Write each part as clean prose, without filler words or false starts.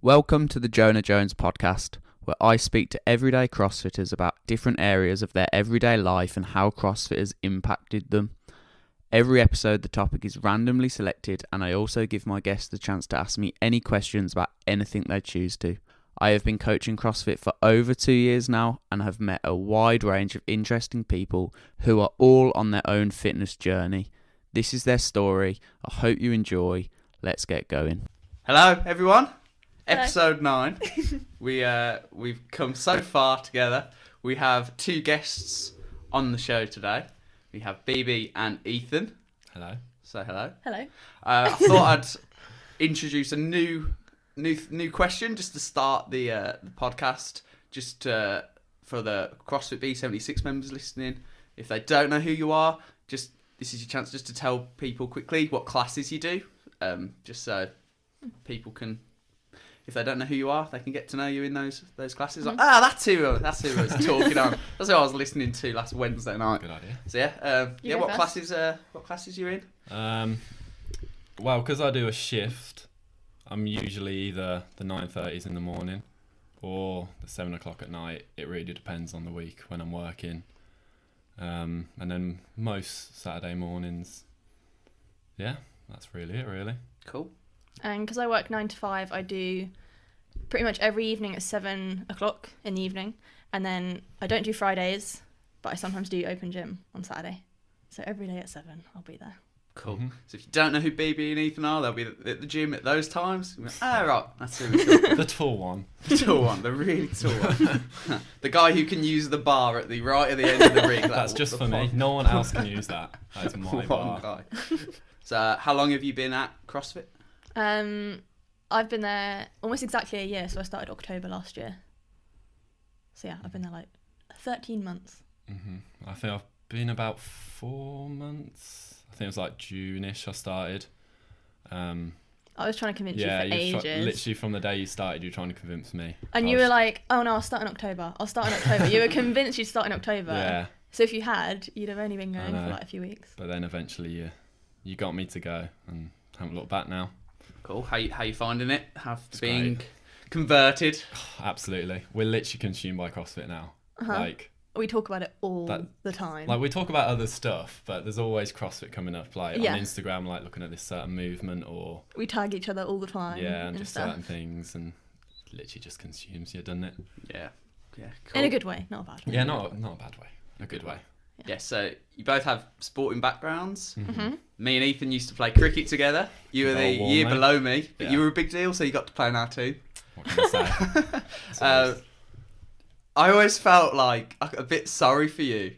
Welcome to the Jonah Jones podcast, where I speak to everyday CrossFitters about different areas of their everyday life and how CrossFit has impacted them. Every episode, the topic is randomly selected, and I also give my guests the chance to ask me any questions about anything they choose to. I have been coaching CrossFit for over 2 years now and have met a wide range of interesting people who are all on their own fitness journey. This is their story. I hope you enjoy. Let's get going. Hello, everyone. Hello. Episode 9. We've come so far together. We have 2 guests on the show today. We have Bibi and Ethan. Hello. Say hello. Hello. I thought I'd introduce a new question just to start the podcast, just for the CrossFit B76 members listening. If they don't know who you are, this is your chance just to tell people quickly what classes you do, just so people can, if they don't know who you are, they can get to know you in those classes. Mm-hmm. Like, that's who I was talking on. That's who I was listening to last Wednesday night. Good idea. So what classes you in? Well, because I do a shift, I'm usually either the 9:30s in the morning or the 7 o'clock at night. It really depends on the week when I'm working. And then most Saturday mornings. Yeah, that's really it, really. Cool. And because I work 9 to 5, I do pretty much every evening at 7 o'clock in the evening. And then I don't do Fridays, but I sometimes do open gym on Saturday. So every day at 7, I'll be there. Cool. Mm-hmm. So if you don't know who Bibi and Ethan are, they'll be at the gym at those times. Right, that's who we're talking. The tall one. The tall one, the really tall one. The guy who can use the bar at the end of the ring. That's just for me. No one else can use that. That is my bar. Guy. So how long have you been at CrossFit? I've been there almost exactly a year, so I started October last year. So yeah, I've been there like 13 months. Mm-hmm. I think I've been about 4 months. I think it was like June-ish I started. I was trying to convince you for ages. Literally from the day you started, you were trying to convince me. And you were like, oh no, I'll start in October. You were convinced you'd start in October. Yeah. So if you had, you'd have only been going for like a few weeks. But then eventually you got me to go and haven't looked back now. Cool. How you finding it? It's being great. Converted? Absolutely. We're literally consumed by CrossFit now. Like, we talk about it all the time. Like, we talk about other stuff, but there's always CrossFit coming up, like on Instagram, like looking at this certain movement, or we tag each other all the time. Yeah, and just certain things, and literally just consumes you, doesn't it? Yeah. Cool. In a good way, not a bad way. Yeah, not a bad way, a good way. Yeah, so you both have sporting backgrounds. Mm-hmm. Me and Ethan used to play cricket together. You were the year below me, but you were a big deal, so you got to play in our team. What can I say? I always felt like a bit sorry for you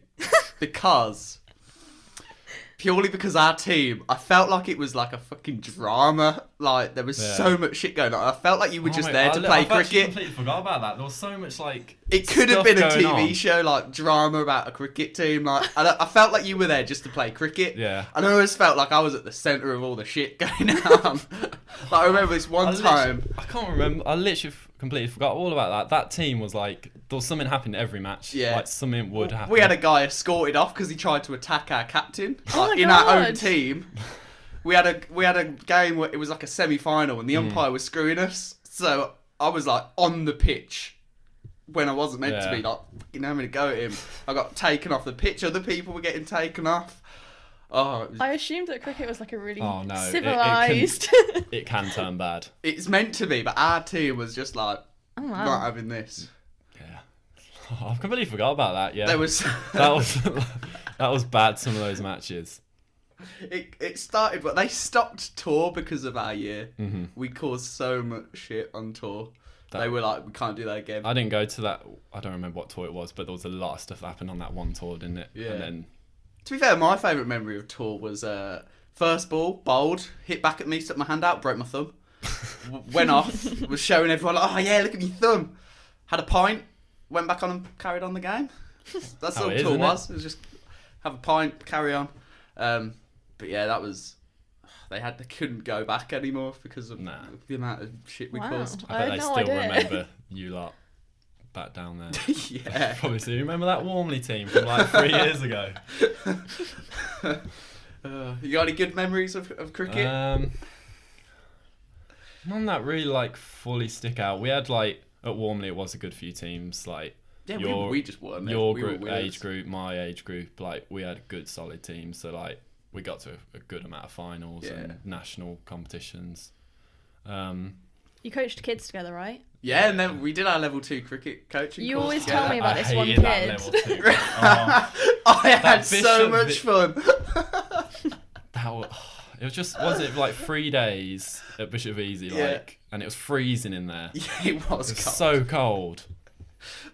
purely because our team, I felt like it was like a fucking drama. Like there was so much shit going on. I felt like you were just there to play cricket. I completely forgot about that. There was so much like it could have been a TV show, like drama about a cricket team. Like I felt like you were there just to play cricket. Yeah. And I always felt like I was at the centre of all the shit going on. Like I remember this one time. I can't remember. I literally completely forgot all about that. That team was like, there was something happened every match. Yeah. Like something would happen. We had a guy escorted off because he tried to attack our captain. Like, in our own team. We had a game where it was like a semi-final and the umpire was screwing us. So I was like on the pitch when I wasn't meant to be, like fucking having a go at him. I got taken off the pitch. Other people were getting taken off. Oh, I assumed that cricket was like a really civilised. It can turn bad. It's meant to be, but our team was just like not having this. Yeah, I've completely forgot about that. Yeah, there was that was bad. Some of those matches. It started, but they stopped tour because of our year. Mm-hmm. We caused so much shit on tour. They were like, we can't do that again. I didn't go to that. I don't remember what tour it was, but there was a lot of stuff that happened on that one tour, didn't it? Yeah. And then, to be fair, my favourite memory of tour was first ball, bowled, hit back at me, stuck my hand out, broke my thumb. Went off, was showing everyone, like, oh yeah, look at my thumb. Had a pint, went back on and carried on the game. That's all tour was. It was just have a pint, carry on. But yeah, that was... They couldn't go back anymore because of the amount of shit we caused. I bet they still remember you lot back down there. Yeah. Probably do. Remember that Warmley team from like 3 years ago? You got any good memories of cricket? None that really like fully stick out. We had like at Warmley, it was a good few teams. Like we just won. Your group, age group, my age group. Like we had good solid teams. So like we got to a good amount of finals and national competitions. You coached kids together, right? Yeah, and then we did our level 2 cricket coaching You course always together. tell me about this one hated kid. that level 2. Oh, I had That so Bishop much fun. it was just, was it like 3 days at Bishop Easy, like, and it was freezing in there. Yeah, it was cold. So cold.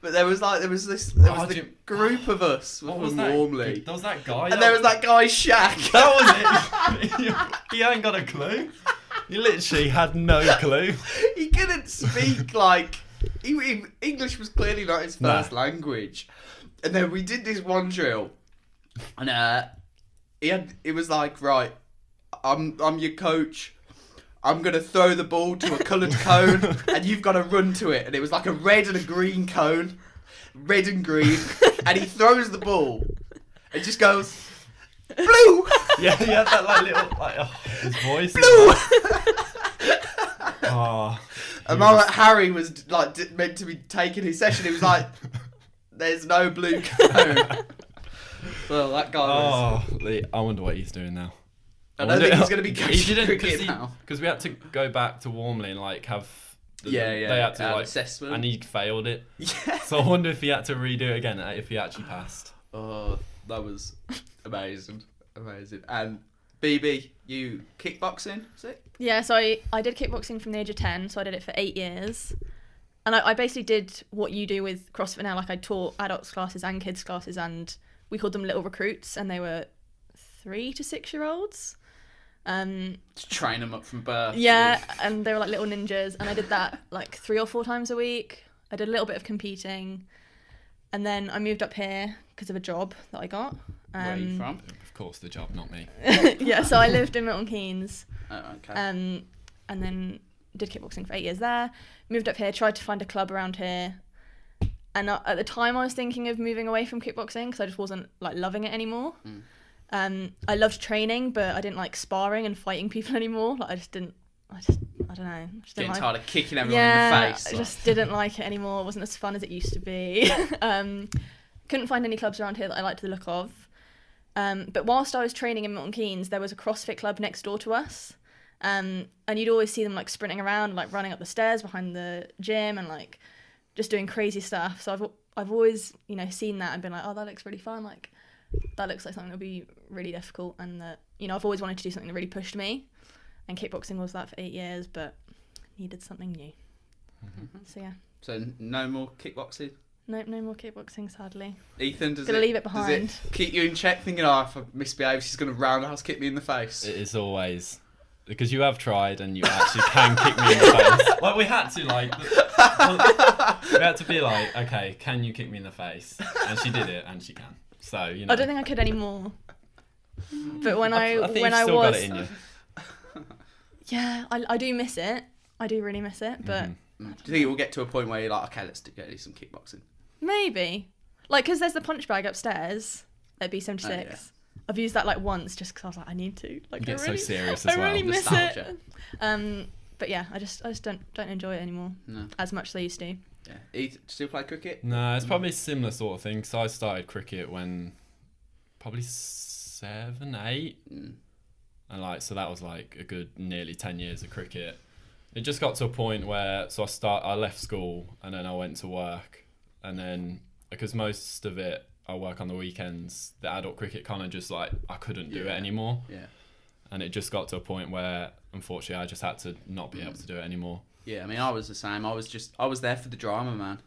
But there was the group of us What from was that? Warmley. There was that guy. And there was that guy Shaq. That was it. He ain't got a clue. He literally had no clue. He couldn't speak like English was clearly not his first language. And then we did this one drill, and it was like, right, I'm your coach. I'm gonna throw the ball to a coloured cone, and you've got to run to it. And it was like a red and a green cone, red and green, and he throws the ball, and just goes blue. Yeah, he had that like little his voice. Blue. And Harry was like meant to be taking his session. He was like, "There's no blue cone." Well, that guy was. I wonder what he's doing now. I don't think he's going to be coaching cricket now. Because we had to go back to Warmley and like have. They had to like assessment, and he failed it. Yeah. So I wonder if he had to redo it again if he actually passed. Oh, that was amazing. And Bibi, you kickboxing, is it? Yeah, so I did kickboxing from the age of 10, so I did it for 8 years. And I basically did what you do with CrossFit now. Like I taught adults classes and kids classes, and we called them little recruits, and they were 3 to 6 year olds. To train them up from birth. Yeah, and they were like little ninjas, and I did that like 3 or 4 times a week. I did a little bit of competing, and then I moved up here because of a job that I got. Where are you from? Of course, the job, not me. Yeah, so I lived in Milton Keynes. Oh, okay. And then did kickboxing for 8 years there. Moved up here, tried to find a club around here. And at the time, I was thinking of moving away from kickboxing because I just wasn't like loving it anymore. I loved training, but I didn't like sparring and fighting people anymore. Like I don't know. Getting tired of kicking everyone in the face. I just didn't like it anymore. It wasn't as fun as it used to be. Couldn't find any clubs around here that I liked the look of. But whilst I was training in Milton Keynes, there was a CrossFit club next door to us. And you'd always see them like sprinting around, like running up the stairs behind the gym and like just doing crazy stuff. So I've always, seen that and been like, oh, that looks really fun. Like that looks like something that'll be really difficult. And that, I've always wanted to do something that really pushed me. And kickboxing was that for 8 years, but needed something new. Mm-hmm. So yeah. So no more kickboxing? Nope, no more kickboxing, sadly. Ethan, Gonna leave it behind. Does it keep you in check, thinking, oh, if I misbehave, she's going to roundhouse kick me in the face? It is always. Because you have tried and you actually can kick me in the face. Like, we had to, we had to be like, okay, can you kick me in the face? And she did it, and she can. So, I don't think I could anymore. But when I think when you've I still was... got it in you. Yeah, I do miss it. I do really miss it, but... Do you think it will get to a point where you're like, okay, let's do some kickboxing? Maybe. Like, because there's the punch bag upstairs at B76. Oh, yeah. I've used that, once just because I was like, I need to. Like, you get so serious as well. I really miss Nostalgia. it. But yeah, I just don't enjoy it anymore as much as I used to. Yeah. Ethan, still play cricket? No, it's probably a similar sort of thing. Because I started cricket when probably 7, 8. And so that was like a good nearly 10 years of cricket. It just got to a point where, I left school and then I went to work. And then, because most of it, I work on the weekends, the adult cricket kind of just I couldn't do it anymore. Yeah. And it just got to a point where, unfortunately, I just had to not be able to do it anymore. Yeah, I mean, I was the same. I was there for the drama, man.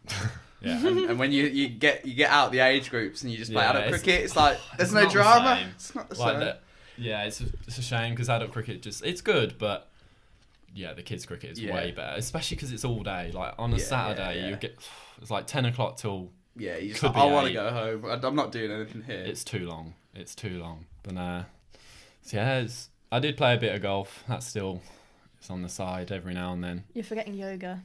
Yeah. And when you get out the age groups and you just play adult cricket, it's like, there's no drama. It's not the same. It's a shame because adult cricket it's good, but yeah, the kids cricket is way better, especially because it's all day. Like on a Saturday, you get it's like 10 o'clock till. Yeah, you just I want to go home. I'm not doing anything here. It's too long. But I did play a bit of golf. It's on the side every now and then. You're forgetting yoga.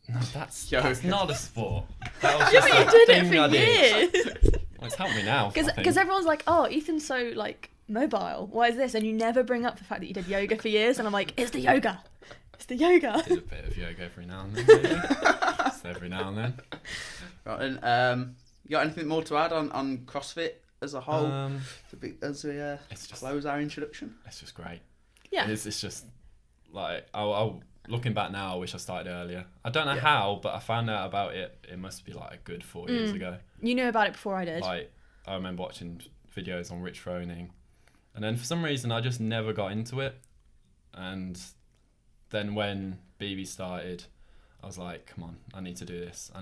No, that's not a sport. That was just but you did it for years. Well, it's helped me now. Because everyone's like, oh, Ethan's so mobile. Why is this? And you never bring up the fact that you did yoga for years. And I'm like, it's the yoga. It's the yoga. Did a bit of yoga every now and then. Maybe. Just every now and then. Right, and you got anything more to add on CrossFit as a whole? As we close our introduction. It's just great. Yeah. It's just like I'll looking back now, I wish I started earlier. I don't know how, but I found out about it. It must be like a good 4 years ago. You knew about it before I did. Like I remember watching videos on Rich Froning, and then for some reason I just never got into it. And then when Bibi started, I was like, come on, I need to do this.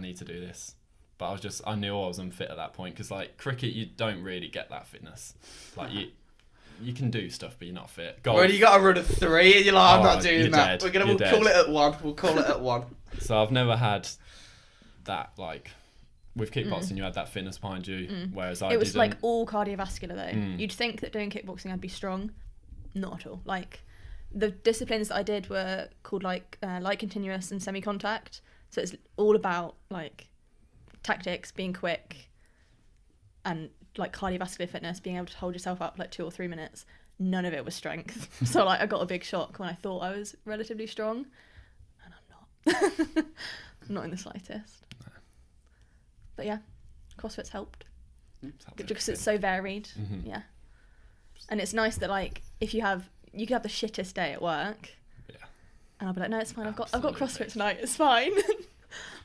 But I knew I was unfit at that point, because like cricket, you don't really get that fitness. Like you can do stuff, but you're not fit. Golf, Well, you got to run a 3, and you're like, I'm not doing that. Dead. We'll call it at 1. We'll call it at 1. So I've never had that, like, with kickboxing, you had that fitness behind you, whereas I didn't. It was like all cardiovascular though. You'd think that doing kickboxing I'd be strong. Not at all. Like, the disciplines that I did were called like light continuous and semi-contact. So it's all about like tactics, being quick, and like cardiovascular fitness, being able to hold yourself up like 2 or 3 minutes. None of it was strength. So like I got a big shock when I thought I was relatively strong, and I'm not. I'm not in the slightest. No. But yeah, CrossFit's helped It's because it's so varied. Yeah, and it's nice that like if you could have the shittest day at work. Yeah. And I'll be like, no, it's fine. I've got Absolutely. CrossFit tonight. It's fine.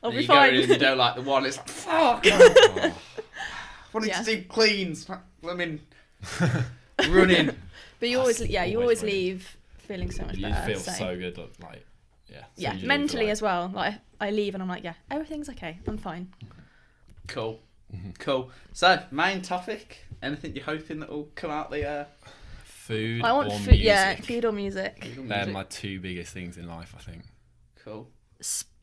I'll be You go fine. in and you don't like the one. It's like, fuck. Oh. Wanting to do cleans. I mean, running. But you always Always always running. leave feeling so much You better. feel so good, like, yeah. Yeah, as mentally well. as well. Like I leave and I'm like, yeah, everything's okay. I'm fine. Cool. Cool. So, main topic. Anything you're hoping that will come out the... Food I want or food. music. Yeah, food or music. They're my 2 biggest things in life, I think. Cool.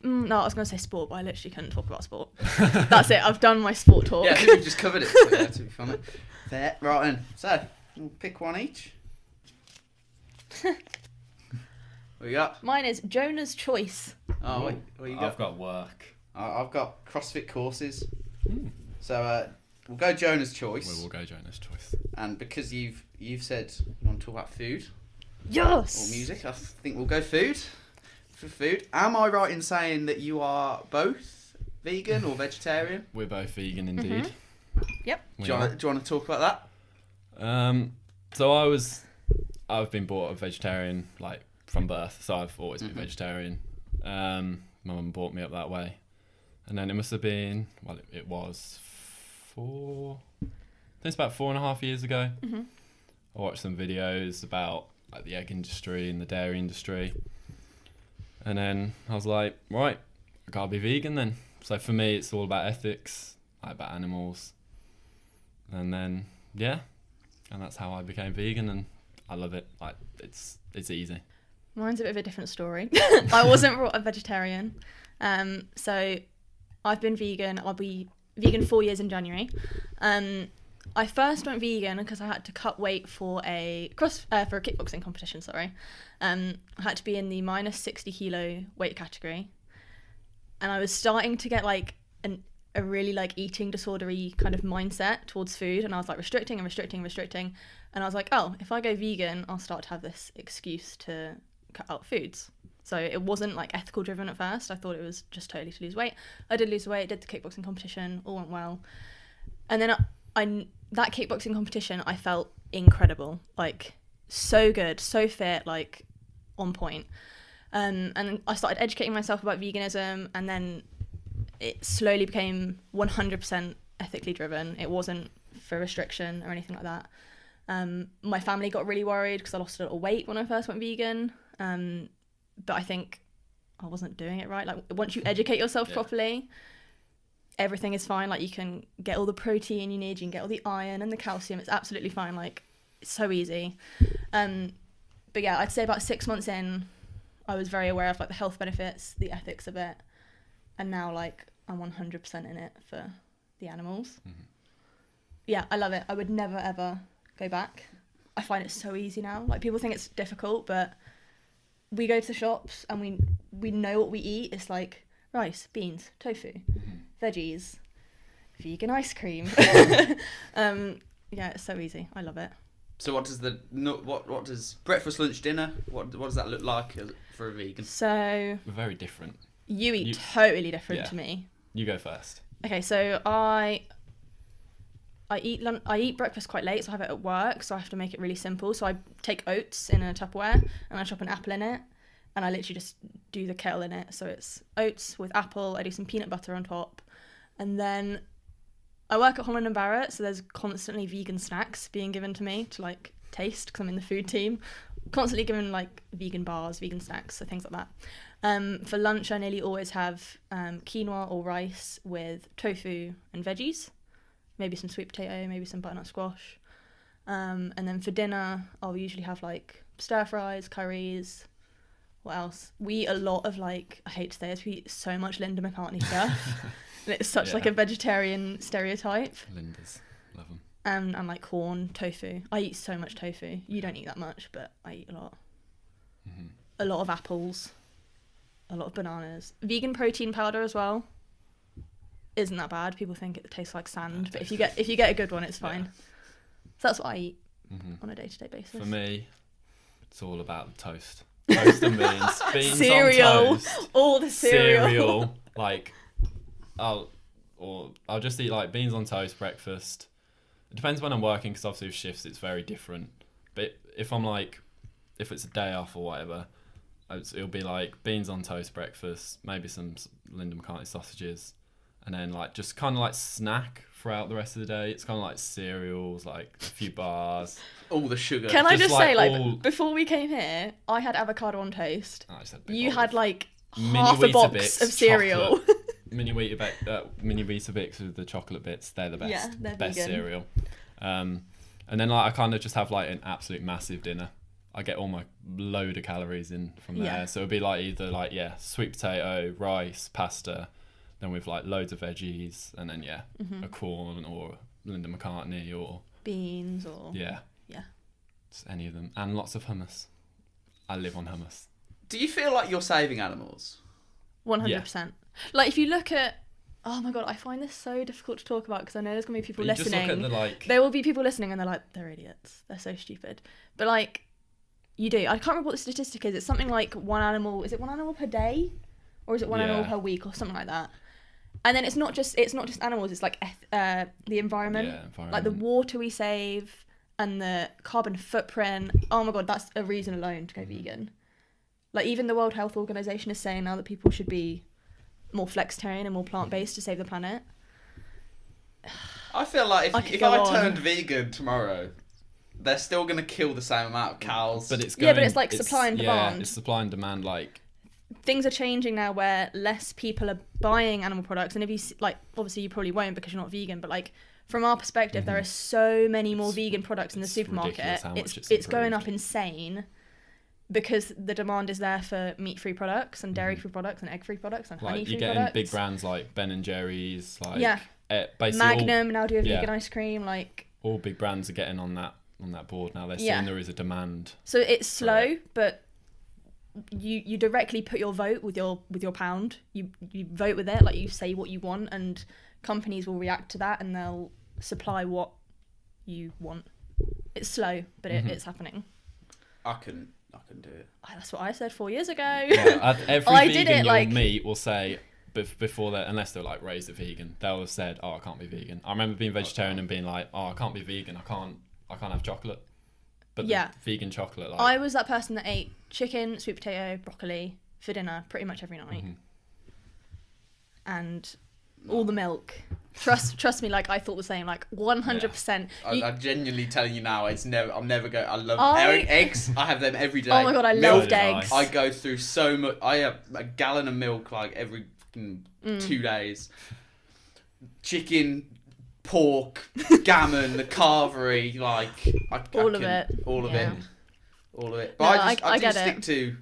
No, I was going to say sport, but I literally couldn't talk about sport. That's it. I've done my sport talk. Yeah, I think we've just covered it. So, yeah, to be funny. Fair. Right then. So, we'll pick one each. What you got? Mine is Jonah's Choice. Oh, wait. What you got? I've got work. I've got CrossFit courses. So, we'll go Jonah's Choice. We will go Jonah's Choice. And because you've said you want to talk about food Yes. or music, I think we'll go food. For food. Am I right in saying that you are both vegan or vegetarian? We're both vegan indeed. Yep. Do you want to talk about that? So I've been brought up vegetarian like from birth, so I've always been vegetarian. My mum brought me up that way, and then it must have been it was I think it's about 4.5 years ago. I watched some videos about like the egg industry and the dairy industry, and then I was like, right, I gotta be vegan then. So for me, it's all about ethics, like about animals, and then and that's how I became vegan, and I love it. Like it's easy. Mine's a bit of a different story. I wasn't brought up vegetarian. So I've been vegan. I'll be vegan 4 years in January. I first went vegan because I had to cut weight for a kickboxing competition. Sorry, I had to be in the minus 60 kilo weight category, and I was starting to get like a really like eating disorder-y kind of mindset towards food, and I was like restricting, and I was like, oh, if I go vegan, I'll start to have this excuse to cut out foods. So it wasn't like ethical driven at first. I thought it was just totally to lose weight. I did lose weight, did the kickboxing competition, all went well. And then that kickboxing competition, I felt incredible, like so good, so fit, like on point. And I started educating myself about veganism, and then it slowly became 100% ethically driven. It wasn't for restriction or anything like that. My family got really worried because I lost a lot of weight when I first went vegan. But I think I wasn't doing it right. Like once you educate yourself properly, everything is fine. Like you can get all the protein you need, you can get all the iron and the calcium. It's absolutely fine. Like it's so easy. But yeah, I'd say about 6 months in, I was very aware of like the health benefits, the ethics of it, and now like I'm 100% in it for the animals. Yeah, I love it. I would never ever go back. I find it so easy now. Like people think it's difficult, but we go to the shops and we know what we eat. It's like rice, beans, tofu, veggies, vegan ice cream. Yeah, it's so easy. I love it. So what does what does breakfast, lunch, dinner? What does that look like for a vegan? So We're very different. you eat totally different yeah. to me. You go first. Okay, so I eat breakfast quite late, so I have it at work, so I have to make it really simple. So I take oats in a Tupperware and I chop an apple in it, and I literally just do the kettle in it. So it's oats with apple. I do some peanut butter on top, and then I work at Holland and Barrett, so there's constantly vegan snacks being given to me to like taste because I'm in the food team. Constantly given like vegan bars, vegan snacks, so things like that. For lunch, I nearly always have quinoa or rice with tofu and veggies, maybe some sweet potato, maybe some butternut squash. And then for dinner, I'll usually have like stir fries, curries. What else? We eat a lot of like, I hate to say this, we eat so much Linda McCartney stuff. And it's such like a vegetarian stereotype. Linda's, love them. And like corn, tofu. I eat so much tofu. You don't eat that much, but I eat a lot. Mm-hmm. A lot of apples, a lot of bananas. Vegan protein powder as well. Isn't that bad? People think it tastes like sand, but if you get a good one, it's fine. So that's what I eat on a day-to-day basis. For me, it's all about the toast. Toast and beans. Beans cereal. on toast. All the cereal. Like, I'll just eat like beans on toast, breakfast. It depends when I'm working, because obviously with shifts it's very different. But if it's a day off or whatever, it'll be like beans on toast, breakfast, maybe some Linda McCartney sausages, and then like just kind of like snack throughout the rest of the day. It's kind of like cereals, like a few bars. All the sugar. Can I just say, like, before we came here, I had avocado on toast. I just had you had like mini half a box Weetabix, of cereal. mini Weetabix with the chocolate bits. They're the best. Yeah, they're best vegan. cereal. And then like I kind of just have like an absolute massive dinner. I get all my load of calories in from there. Yeah. So it'd be like either like sweet potato, rice, pasta, then with like loads of veggies, and then a corn or Linda McCartney or beans or yeah, just any of them, and lots of hummus. I live on hummus. Do you feel like you're saving animals? 100%. Like if you look at, oh my god, I find this so difficult to talk about because I know there's gonna be people listening. Just look at the like. There will be people listening and they're like, they're idiots. They're so stupid. But like, you do. I can't remember what the statistic is. It's something like one animal. Is it one animal per day, or is it one animal per week, or something like that? And then it's not just animals. It's like the environment, like the water we save and the carbon footprint. Oh my god, that's a reason alone to go vegan. Like even the World Health Organization is saying now that people should be more flexitarian and more plant-based to save the planet. I feel like if I turned vegan tomorrow, they're still going to kill the same amount of cows. But it's like supply and demand. Yeah, it's supply and demand. Like things are changing now where less people are buying animal products, and if you like, obviously you probably won't because you're not vegan, but like from our perspective, there are so many more vegan products in the supermarket. It's going up insane. Because the demand is there for meat-free products and dairy-free products and egg-free products and honey-free products. You're getting big brands like Ben and Jerry's, like basically Magnum now do a vegan ice cream. Like all big brands are getting on that board now. They're seeing there is a demand. So it's slow, but you directly put your vote with your pound. You vote with it, like you say what you want, and companies will react to that and they'll supply what you want. It's slow, but it's happening. I couldn't do it. That's what I said 4 years ago. Yeah, every vegan you'll meet will say before that, unless they're like raised a vegan, they'll have said, "Oh, I can't be vegan." I remember being vegetarian and being like, "Oh, I can't be vegan. I can't have chocolate." But the vegan chocolate, like I was that person that ate chicken, sweet potato, broccoli for dinner pretty much every night, and all the milk. Trust me, like I thought the same, like 100%. I'm genuinely telling you now, I'm never going. I love eggs. I have them every day. Oh my god, I loved eggs. I go through so much. I have a gallon of milk like every 2 days. Chicken, pork, gammon, the carvery, like all of it. But no, I do stick to.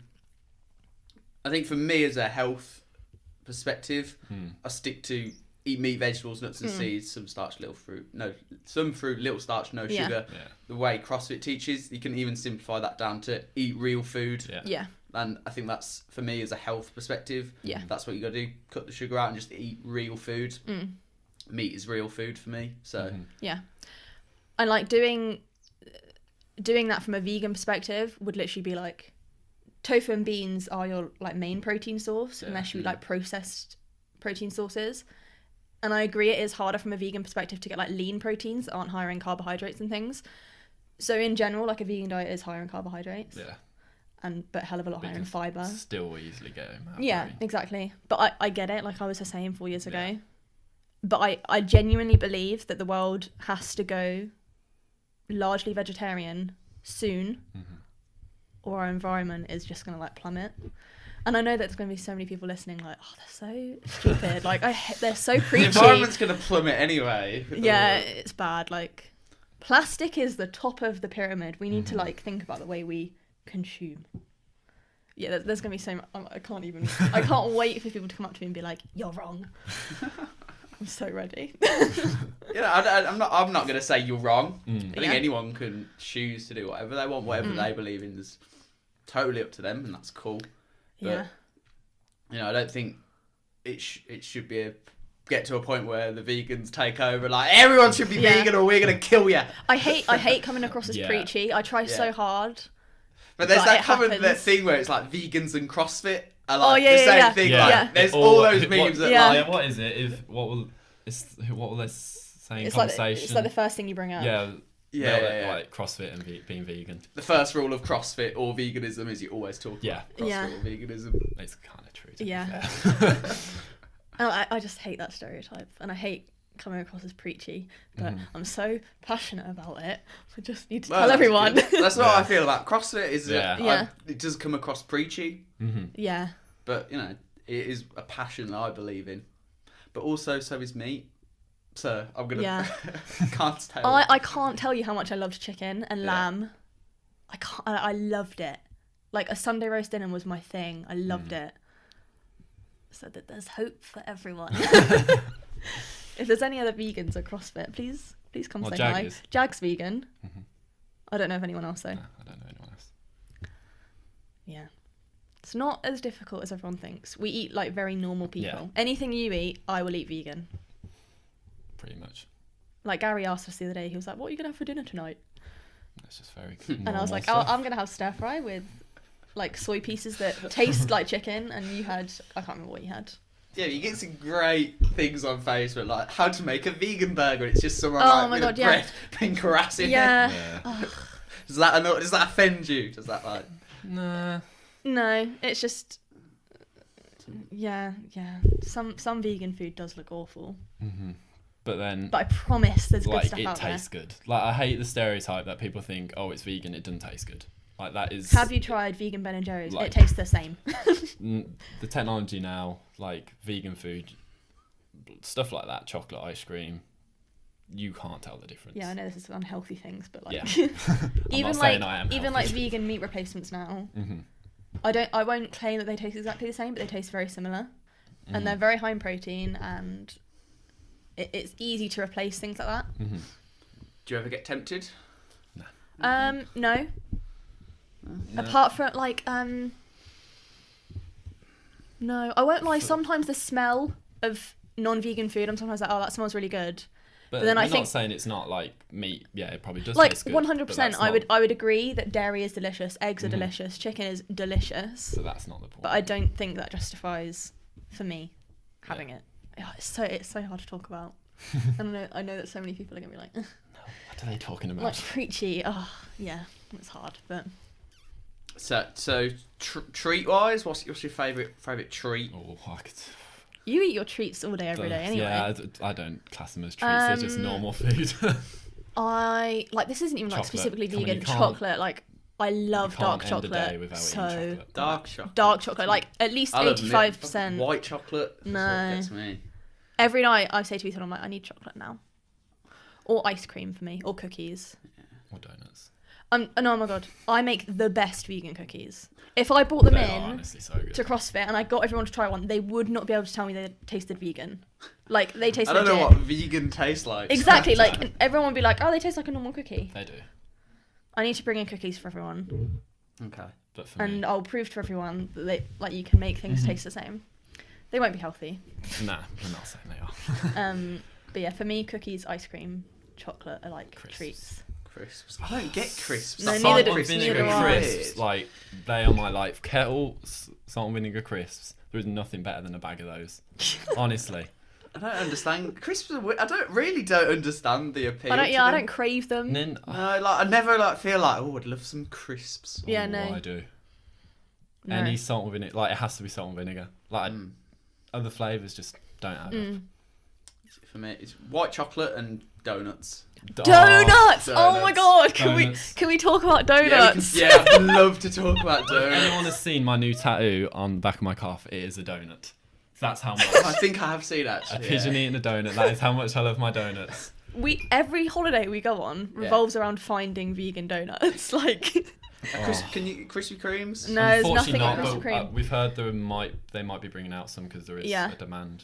I think for me as a health perspective, I stick to eat meat, vegetables, nuts and seeds, some starch, little fruit. Some fruit, little starch, no sugar. Yeah. The way CrossFit teaches, you can even simplify that down to eat real food. Yeah. And I think that's, for me, as a health perspective, that's what you got to do. Cut the sugar out and just eat real food. Meat is real food for me. So yeah. And like doing that from a vegan perspective would literally be like tofu and beans are your like main protein source, Yeah. unless you eat like processed protein sources. And I agree, it is harder from a vegan perspective to get like lean proteins that aren't higher in carbohydrates and things. So in general, like a vegan diet is higher in carbohydrates, but hell of a lot higher in fiber. Still easily get him out. Yeah, exactly. But I get it. Like I was the same 4 years ago. But I genuinely believe that the world has to go largely vegetarian soon, or our environment is just going to like plummet. And I know that there's going to be so many people listening like, oh, they're so stupid. Like, they're so preachy. The environment's going to plummet anyway. Yeah, it's bad. Like, plastic is the top of the pyramid. We need to, like, think about the way we consume. Yeah, there's going to be so much. I can't wait for people to come up to me and be like, you're wrong. I'm so ready. I'm not going to say you're wrong. I think Yeah. anyone can choose to do whatever they want, whatever they believe in is totally up to them, and that's cool. But, Yeah. I don't think it should get to a point where the vegans take over. Like, everyone should be vegan or we're going to kill you. I hate coming across as preachy. I try so hard. But there's that common happens. thing where it's like vegans and CrossFit are like the same thing. Yeah. Like, there's all those memes that like... What is it? What will this saying It's conversation? it's like the first thing you bring up. Yeah. Like CrossFit and being vegan. The first rule of CrossFit or veganism is you always talk about CrossFit or veganism. It's kind of true. Yeah. I just hate that stereotype, and I hate coming across as preachy, but I'm so passionate about it. I just need to tell everyone. That's what I feel about CrossFit. It does come across preachy. Yeah. But it is a passion that I believe in. But also, so is meat. So I'm gonna can't tell. I can't tell you how much I loved chicken and lamb. I loved it. Like a Sunday roast dinner was my thing. I loved it. So that there's hope for everyone. If there's any other vegans at CrossFit, please come say hi. Jag's vegan. I don't know of anyone else though. No, I don't know anyone else. Yeah. It's not as difficult as everyone thinks. We eat like very normal people. Yeah. Anything you eat, I will eat vegan. Pretty much. Like Gary asked us the other day, he was like, what are you going to have for dinner tonight? That's just very And I was like, stuff. I'm going to have stir fry with like soy pieces that taste like chicken. And you had, I can't remember what you had. Yeah, you get some great things on Facebook, like how to make a vegan burger. It's just someone with bread pink grass in it. Yeah. Does that offend you? Does that like... Nah. No, it's just... Yeah. Some vegan food does look awful. But I promise there's good stuff out there. It tastes good. Like, I hate the stereotype that people think, oh, it's vegan, it doesn't taste good. Like, that is... Have you tried vegan Ben & Jerry's? It tastes the same. The technology now, like vegan food, stuff like that, chocolate ice cream, you can't tell the difference. Yeah, I know this is unhealthy things, but like... even like vegan meat replacements now, I won't claim that they taste exactly the same, but they taste very similar. And they're very high in protein, and it's easy to replace things like that. Do you ever get tempted? No. No. Apart from like no, I won't lie, sometimes the smell of non-vegan food, I'm sometimes like, oh, that smells really good. But then I think, not saying it's not like meat. Yeah, it probably does like taste good. 100%. I would agree that dairy is delicious, eggs are delicious, chicken is delicious. So that's not the point. But I don't think that justifies for me having it. Oh, it's so hard to talk about. And I know that so many people are gonna be like, no, what are they talking about? like preachy. Oh yeah, it's hard, but. So treat wise, what's your favourite treat? Oh, You eat your treats all day, every day, anyway. Yeah, I don't class them as treats. They're just normal food. I like this isn't even like specifically vegan chocolate. Like I love dark chocolate. So dark chocolate. Dark chocolate, like at least 85%. White chocolate. No. That's what gets me. Every night I say to Ethan, I'm like, I need chocolate now, or ice cream for me, or cookies, or donuts. Oh my god, I make the best vegan cookies. If I brought them so to CrossFit and I got everyone to try one, they would not be able to tell me they tasted vegan. Like they taste. I don't know what vegan tastes like. Exactly, like everyone would be like, oh, they taste like a normal cookie. They do. I need to bring in cookies for everyone. Okay. But for me, I'll prove to everyone that you can make things taste the same. They won't be healthy. Nah, I'm not saying they are. But yeah, for me, cookies, ice cream, chocolate are like treats. crisps. I don't get crisps. No, That's neither like do- crisps neither are do I. crisps, like they are my life. Kettle salt and vinegar crisps. There is nothing better than a bag of those. Honestly. I don't understand. Crisps are weird. I don't understand the appeal. I to them. don't crave them. And then No, like I never like feel like, oh, I'd love some crisps. Yeah, no. I do. No. Any salt and vinegar, like it has to be salt and vinegar. Like other flavors just don't add up. For me, it's white chocolate and donuts. Donuts! Oh my Donuts. god! Donuts. Can we talk about Yeah, donuts? I'd love to talk about If donuts. anyone has seen my new tattoo on the back of my calf, it is a donut. That's how much. I think I have seen actually. A pigeon eating a donut. That is how much I love my donuts. Every holiday we go on revolves around finding vegan donuts. Like, Can you Krispy Kremes? no, there's Unfortunately nothing like not, Krispy but Kreme. we've heard they might be bringing out some because there is Yeah. a demand.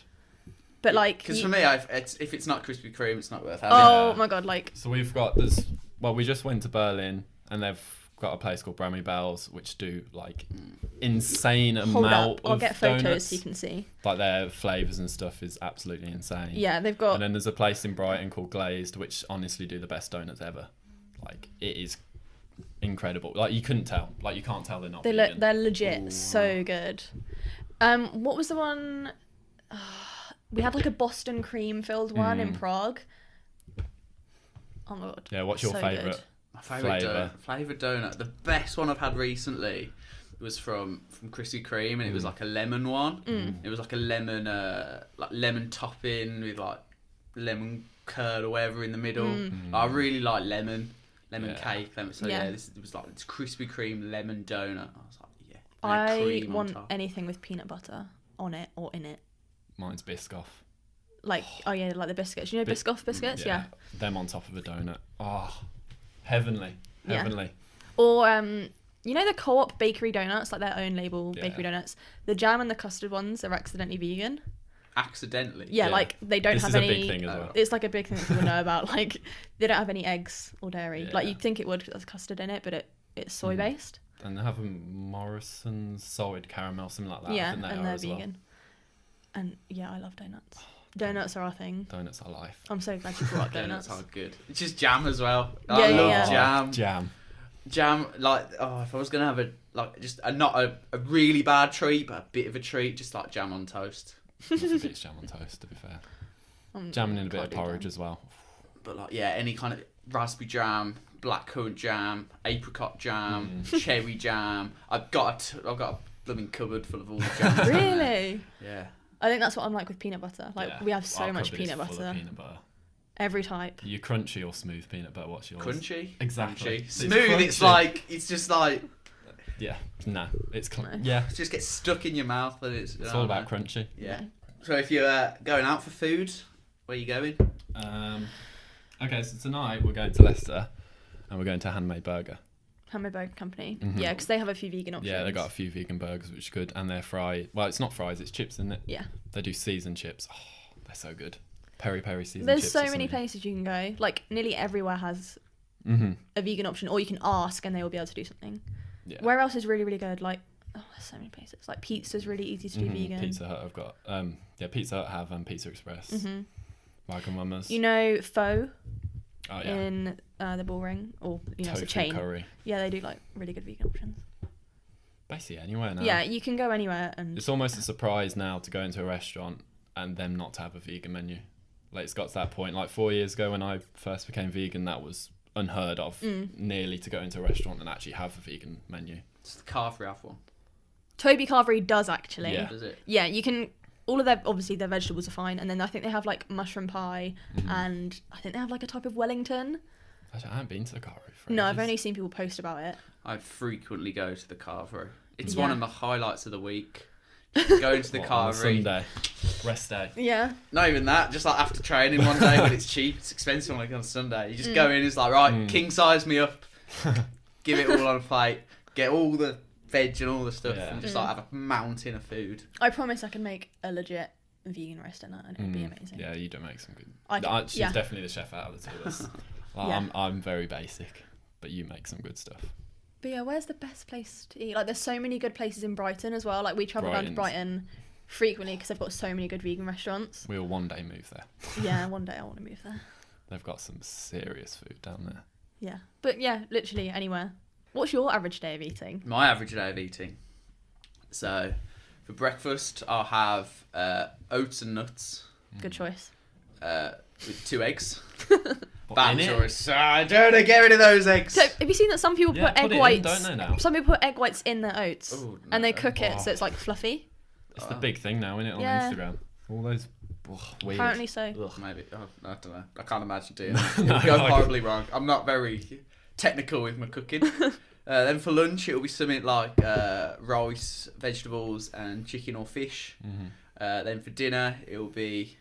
But like, Because for me, if it's not Krispy Kreme, it's not worth having. oh Yeah. my god, like, So we just went to Berlin and they've got a place called Brammy Bells which do like insane hold amount up, I'll of get photos donuts. so you can see. Like their flavours and stuff is absolutely insane. Yeah, they've got. And then there's a place in Brighton called Glazed which honestly do the best donuts ever. Like it is incredible. Like you couldn't tell. Like you can't tell they're not vegan. They're legit so good. What was the one? We had like a Boston cream filled one in Prague. Oh my god. Yeah, what's your so favourite? good. My favourite Flavour. flavoured donut. The best one I've had recently was from Krispy Kreme, and it was like a lemon one. It was like a lemon, lemon topping with like lemon curd or whatever in the middle. I really like lemon cake. So it was like this Krispy Kreme lemon donut. I was like, yeah. And I cream on want top. anything with peanut butter on it or in it. Mine's Biscoff. Like, oh yeah, like the biscuits. You know Biscoff biscuits? Yeah. Them on top of a donut. Oh, heavenly. Yeah. Heavenly. Or, you know the Co-op bakery donuts, like their own label bakery Yeah. donuts? The jam and the custard ones are accidentally vegan. Accidentally. Yeah, Yeah. like they don't This have is a any. big thing as well. It's like a big thing that people know about. Like they don't have any eggs or dairy. Like Yeah. you'd think it would because there's custard in it, but it's soy based. And they have a Morrison's salted caramel, something like that. I Yeah, think they and are they're as well. vegan. And yeah, I love donuts. Donuts are our thing. Donuts are life. I'm so glad you brought up donuts. Donuts are good. It's just jam as well. Yeah, I yeah, love yeah. jam. Jam. Like, if I was gonna have not a really bad treat, but a bit of a treat, just like jam on toast. Nothing beats jam on toast, to be fair. Jamming in a bit of Can't do porridge jam. as well. But like, yeah, any kind of raspberry jam, blackcurrant jam, apricot jam, cherry jam. I've got a blooming cupboard full of all the jams. Really? Yeah. I think that's what I'm like with peanut butter. Like Yeah. we have so Our much cupboard is peanut full of butter. Peanut butter. Every type. You crunchy or smooth peanut butter? What's yours? Crunchy. Exactly. Crunchy. It's Smooth. crunchy. It's just like Yeah. No. It's No. yeah. it just gets stuck in your mouth, and it's It's all about crunchy. Yeah. So if you're going out for food, where are you going? Okay, so tonight we're going to Leicester, and we're going to Handmade Burger. Handmade Burger Company. Mhm. Yeah, because they have a few vegan options. Yeah, they got a few vegan burgers, which are good, and they're fried. Well, it's not fries, it's chips, isn't it? Yeah. They do seasoned chips. Oh, they're so good. Peri seasoned There's chips. so many places you can go. Like nearly everywhere has Mm-hmm. a vegan option, or you can ask and they will be able to do something. Yeah. Where else is really, really good? Like, oh, there's so many places. Like pizza's really easy to do vegan. Pizza Hut, I've got. Pizza Hut have and Pizza Express. Mm-hmm. Wagamama's. You know, Pho Oh yeah. in the Bullring, or it's a Tofu chain. curry. Yeah, they do like really good vegan options. Basically anywhere now. Yeah, you can go anywhere and. It's almost a surprise now to go into a restaurant and them not to have a vegan menu. Like it's got to that point. Like 4 years ago when I first became vegan, that was unheard of. Nearly to go into a restaurant and actually have a vegan menu. It's the Carvery have one. Toby Carvery does actually. Yeah. Does it? Yeah, you can. All of their obviously their vegetables are fine, and then I think they have like mushroom pie, and I think they have like a type of Wellington. Actually, I haven't been to the Carvery for No, I've ages. only seen people post about it. I frequently go to the Carvery. It's Yeah. one of the highlights of the week. Going to the What, on a Carvery. Sunday, rest day. Yeah. Not even that, just like after training one day when it's cheap, it's expensive on a Sunday. You just go in, it's like, right, king size me up, give it all on a plate, get all the veg and all the stuff, Yeah. and just like have a mountain of food. I promise I can make a legit vegan roast dinner, and it'd be amazing. Yeah, you do make some good. I can- She's yeah. definitely the chef out of the two of us. Like, Yeah. I'm very basic, but you make some good stuff. But yeah, where's the best place to eat? Like, there's so many good places in Brighton as well. Like, we travel down to Brighton frequently because they've got so many good vegan restaurants. We'll one day move there. Yeah, one day I want to move there. They've got some serious food down there. Yeah. But yeah, literally anywhere. What's your average day of eating? My average day of eating. So, for breakfast, I'll have oats and nuts Good choice. with 2 eggs. What, Bam in it? choice. Don't get rid of those eggs. So have you seen that some people Yeah, put egg put it in, whites? don't they, now? Some people put egg whites in their oats, Ooh, and they no. cook it Oh. so it's like fluffy. It's the big thing now, isn't it, on Yeah. Instagram? All those weird. Apparently so. Ugh. Maybe. Oh, I don't know. I can't imagine doing that. No, It would go I- horribly wrong. I'm not very technical with my cooking. Then for lunch, it'll be something like rice, vegetables, and chicken or fish. Then for dinner, it'll be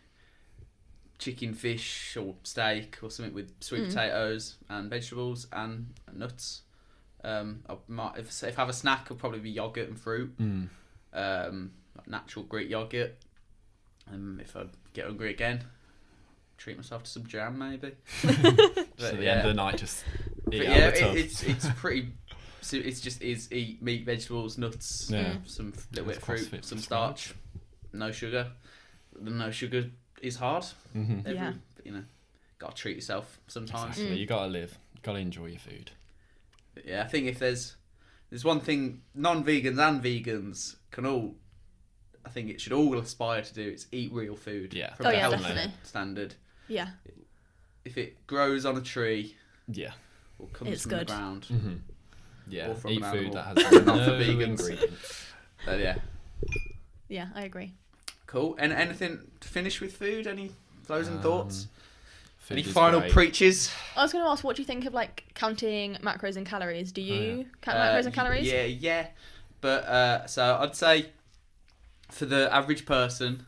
chicken, fish, or steak, or something with sweet potatoes and vegetables and nuts. I might, if I have a snack, it'll probably be yogurt and fruit. Like natural Greek yogurt. If I get hungry again, treat myself to some jam maybe. So at the end of the night, just But eat yeah, out the tub. it's pretty. So it's just eat meat, vegetables, nuts, Yeah. some little bit of That's fruit, CrossFit some prescribed. starch, no sugar. The no sugar is hard. Yeah. But, you know, gotta treat yourself sometimes. Exactly. You gotta live. You gotta enjoy your food. But yeah, I think if there's one thing non-vegans and vegans can all, I think it should all aspire to do. It's eat real food. Yeah. From Oh a yeah, health definitely. standard. Yeah. If it grows on a tree Yeah. or comes It's from good. the ground, Yeah. Or from Eat an food animal. that has Not for no vegans. ingredients. yeah. Yeah, I agree. Cool. And anything to finish with food? Any closing thoughts? Food Any is final great. preaches? I was going to ask, what do you think of like counting macros and calories? Do you count macros and calories? Yeah. But so I'd say for the average person,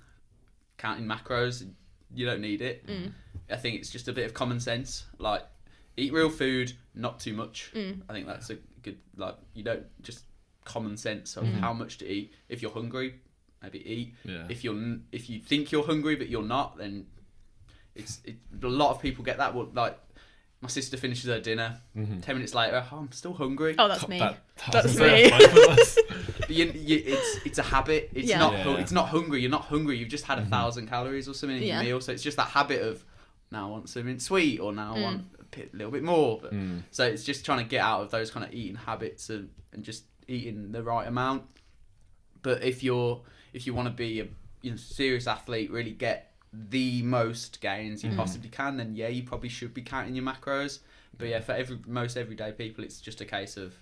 counting macros, you don't need it. I think it's just a bit of common sense. Like, eat real food, not too much. I think that's a good, like, you don't just common sense of how much to eat. If you're hungry, maybe eat. Yeah. If you think you're hungry but you're not, then a lot of people get that. Well, like, my sister finishes her dinner, 10 minutes later, oh, I'm still hungry. Oh, that's me. That's me. both of us. But it's a habit. It's Yeah. not Yeah. it's not hungry. You're not hungry. You've just had 1,000 calories or something in Yeah. your meal. So it's just that habit of, now I want something sweet, or now I want a little bit more. But, so it's just trying to get out of those kind of eating habits and just eating the right amount. But if you want to be a serious athlete, really get the most gains you possibly can, then yeah, you probably should be counting your macros. But yeah, for most everyday people, it's just a case of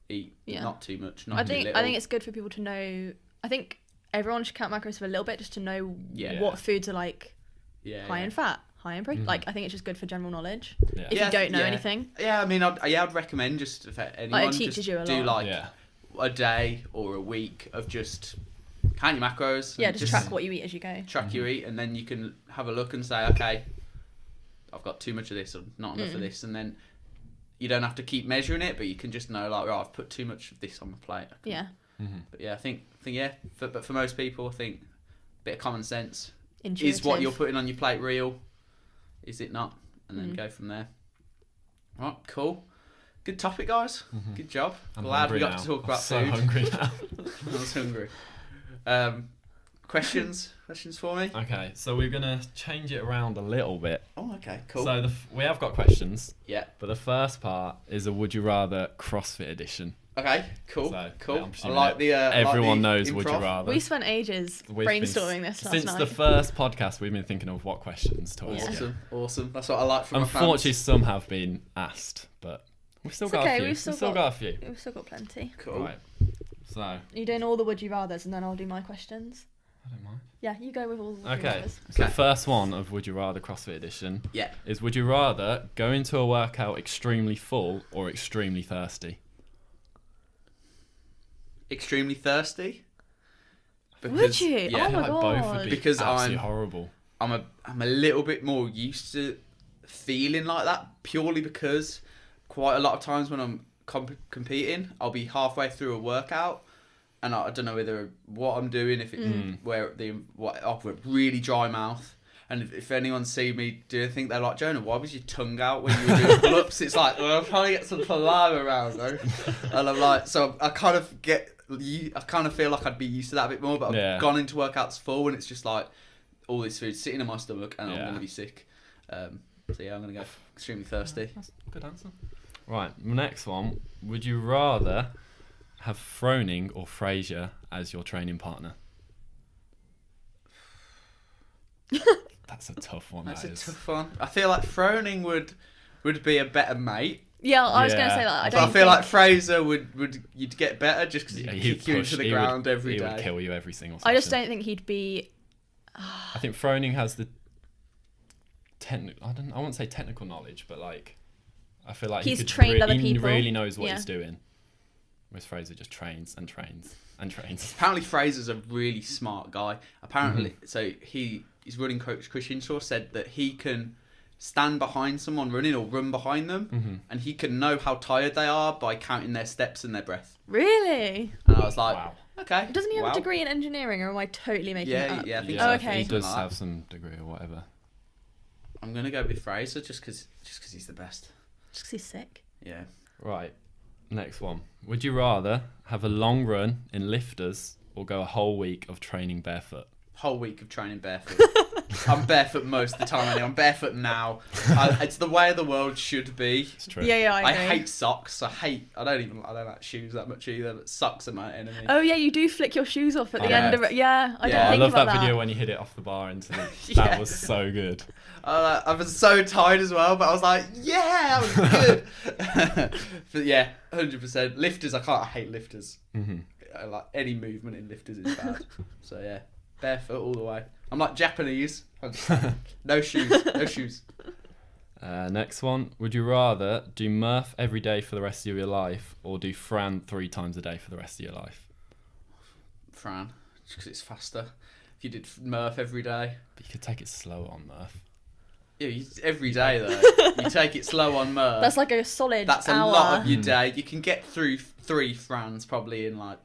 eat not too much, not too little. I think it's good for people to know. I think everyone should count macros for a little bit, just to know what foods are like high in fat, high in protein. Like, I think it's just good for general knowledge. Yeah. If you don't know anything. Yeah, I mean, I'd recommend just for anyone, Like, it teaches just you a do lot. like a day or a week of just count your macros. Yeah, and just track what you eat as you go. track your eat, and then you can have a look and say, okay, I've got too much of this or not enough of this, and then you don't have to keep measuring it, but you can just know, like, right, I've put too much of this on my plate. Yeah. But yeah, I think yeah, but for most people, I think a bit of common sense. Intuitive. Is what you're putting on your plate real? Is it not? And then go from there. Right, cool. Good topic, guys. Good job. I'm Glad we hungry got now. to talk I'm about so food. hungry now. I was hungry. Questions for me? Okay, so we're gonna change it around a little bit. Oh, okay, cool. So we have got questions, Yeah. but the first part is a Would You Rather CrossFit edition. Okay, cool. So, yeah, cool. I'm I presuming like the. Everyone like the knows Would You improv. Rather. We spent ages We've been- brainstorming this last Since night. the first podcast, we've been thinking of what questions to ask. Yeah. Awesome. That's what I like from my Unfortunately, fans. some have been asked, but we've still It's got okay, a few. we've still got a few. We've still got plenty. Cool. Right. So, I You're doing all the would you rathers, and then I'll do my questions. don't mind. Yeah, you go with all the would you Okay. rathers. So Okay. the first one of Would You Rather CrossFit edition Yeah. is: Would you rather go into a workout extremely full or extremely thirsty? Extremely thirsty. Would you? Yeah, Oh my like both would God. be Because absolutely I'm- horrible. I'm a little bit more used to feeling like that, purely because quite a lot of times when I'm competing, I'll be halfway through a workout and I don't know whether what I'm doing, if it's I've got really dry mouth. And if anyone see me do anything, they're like, Jonah, why was your tongue out when you were doing pull-ups? It's like, well, I'm trying to get some saliva around though. And I'm like, so I kind of feel like I'd be used to that a bit more, but I've gone into workouts full and it's just like all this food sitting in my stomach and I'm going to be sick. But So yeah, I'm gonna go extremely thirsty. That's a good answer. Right, next one. Would you rather have Froning or Fraser as your training partner? That's a tough one. That's that a is. tough one. I feel like Froning would be a better mate. Yeah, I was going to Yeah. say that. But I feel like Fraser would you'd get better just because Yeah, he'd he'd kick you push- into the he would- ground every He day. would kill you every single session. I just don't think he'd be. I think Froning has the I won't say technical knowledge, but like I feel like He's he could trained other he people. really knows what Yeah. he's doing. Whereas Fraser just trains and trains and trains. Apparently Fraser's a really smart guy. Apparently, Mm-hmm. so his running coach Chris Hinshaw said that he can stand behind someone running or run behind them, Mm-hmm. and he can know how tired they are by counting their steps and their breath. Really? And I was like, Wow. okay. Doesn't he have wow. a degree in engineering, or am I totally making it Yeah, up? yeah, I think Yeah, so. Oh, okay. He Something does like that. have some degree or whatever. I'm gonna go with Fraser just because he's the best. Just 'cause he's sick. Yeah. Right. Next one. Would you rather have a long run in lifters or go a whole week of training barefoot? Whole week of training barefoot. I'm barefoot most of the time. Anyway. I'm barefoot now. It's the way the world should be. It's true. Yeah, I I agree. hate socks. I don't like shoes that much either. But socks are my enemy. Oh yeah, you do flick your shoes off at I the end know. of it. Yeah, I Yeah. didn't I think love about that video when you hit it off the bar into the... Yeah. That was so good. I was so tired as well, but I was like, yeah, that was good. But yeah, 100%. Lifters, I hate lifters. Mm-hmm. I like any movement in lifters is bad. So yeah, barefoot all the way. I'm like Japanese. No shoes. Next one. Would you rather do Murph every day for the rest of your life or do Fran 3 times a day for the rest of your life? Fran, just because it's faster. If you did Murph every day. But you could take it slower on Murph. Yeah, every day though. You take it slow on Murph. That's like a solid That's a hour. lot of your day. You can get through 3 Frans probably in like,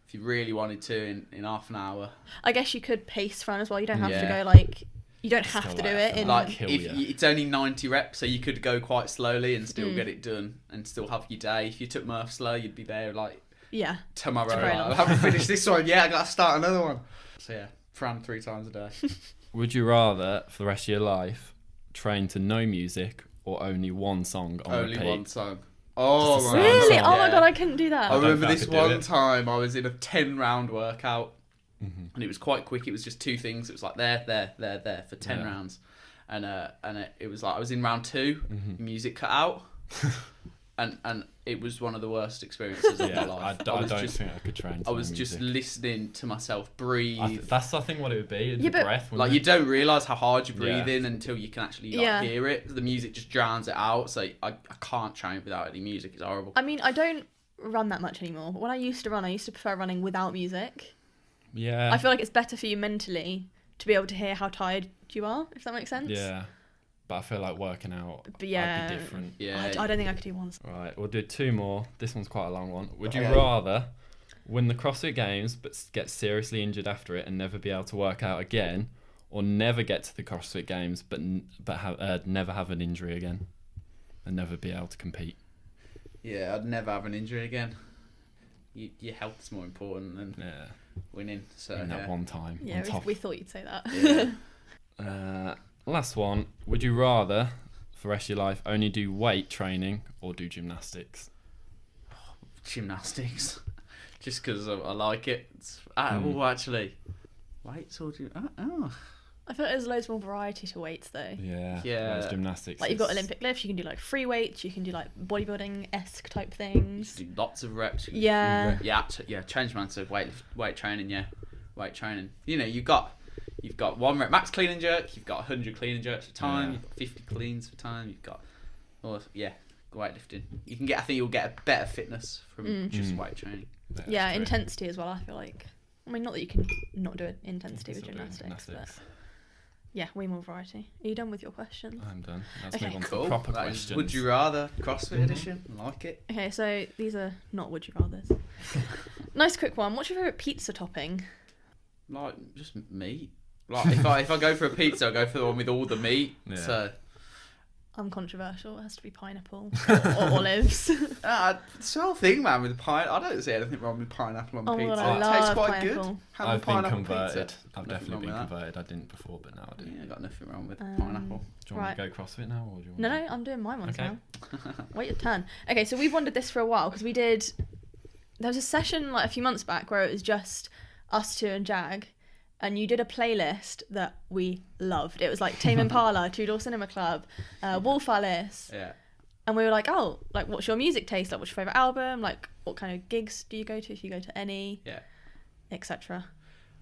if you really wanted to, in half an hour. I guess you could pace Fran as well. You don't have to Yeah. go like. You don't have Still to do like it that. in. Like kill if ya. it's only 90 reps, so you could go quite slowly and still Mm. get it done and still have your day. If you took Murph slow, you'd be there like Yeah. tomorrow. It's very Like, long. I haven't finished this one yet. I got to start another one. So yeah, Fran 3 times a day. Would you rather, for the rest of your life, train to no music or only one song on Only repeat? one song. Oh Just my a god! Really? song. Oh my Yeah. god, I couldn't do that. I don't remember think I this could do one it. time I was in a 10-round workout. Mhm. And it was quite quick. It was just 2 things. It was like there for 10 Yeah. rounds, and it was like I was in round 2. Mhm. Music cut out, and it was one of the worst experiences of my Yeah, life. I was don't just, think I could train to I no was just music. listening to myself breathe. That's I think what it would be. Yeah, The but- breath. Like wouldn't you it? don't realise how hard you Yeah. breathe in until you can actually like, Yeah. hear it. The music just drowns it out. So I can't train without any music. It's horrible. I mean, I don't run that much anymore. But when I used to run, I used to prefer running without music. Yeah. I feel like it's better for you mentally to be able to hear how tired you are, if that makes sense. Yeah. But I feel like working out But yeah, I'd be different. Yeah. I don't think I could do one. Right, we'll do 2 more. This one's quite a long one. Would you Okay. rather win the CrossFit Games but get seriously injured after it and never be able to work out again, or never get to the CrossFit Games but never have an injury again and never be able to compete? Yeah, I'd never have an injury again. Your health's more important than Yeah, winning. So in that yeah. one time. Yeah, on top. we thought you'd say that. Yeah. Last one. Would you rather, for the rest of your life, only do weight training or do gymnastics? Gymnastics, just because I like it. Mm. Oh, actually, weights or I feel like there's loads more variety to weights though. Yeah. Yeah. Whereas gymnastics. Like you've got is- Olympic lifts, you can do like free weights, you can do like bodybuilding-esque type You things. do lots of reps. Yeah. Yeah. Change man to weight training. Yeah, weight training. You know, you've got 1 rep max clean and jerk. You've got 100 clean and jerks for time. Yeah. You've got 50 cleans for time. You've got weightlifting. You can get. I think you'll get a better fitness from just Mm. weight training. that's Yeah, true. intensity as well, I feel like. I mean, not that you can not do intensity with Still do gymnastics, but yeah, way more variety. Are you done with your questions? I'm done. Let's Okay. move on to Cool. the proper That is questions. Would you rather CrossFit edition? I like it. Okay, so these are not would you rathers. Nice quick one. What's your favourite pizza topping? Like just meat. Like if I go for a pizza, I go for the one with all the meat. Yeah. So I'm controversial. It has to be pineapple or olives. It's the whole thing, man, with pine. I don't see anything wrong with pineapple on pizza. God, It tastes quite pineapple. good. Have I've a been pineapple converted. pizza. I've Nothing definitely wrong been with that. converted. I didn't before, but now I do. Yeah, got nothing wrong with pineapple. Do you want me to go CrossFit now, or do you want No, to... I'm doing my ones Okay. now. Wait your turn. Okay, so we've wanted this for a while because there was a session like a few months back where it was just us two and Jag, and you did a playlist that we loved. It was like Tame Impala, Two Door Cinema Club, Wolf Alice. Yeah. And we were like, oh, like, what's your music taste? Like, what's your favourite album? Like, what kind of gigs do you go to, if you go to any? Yeah. Etc.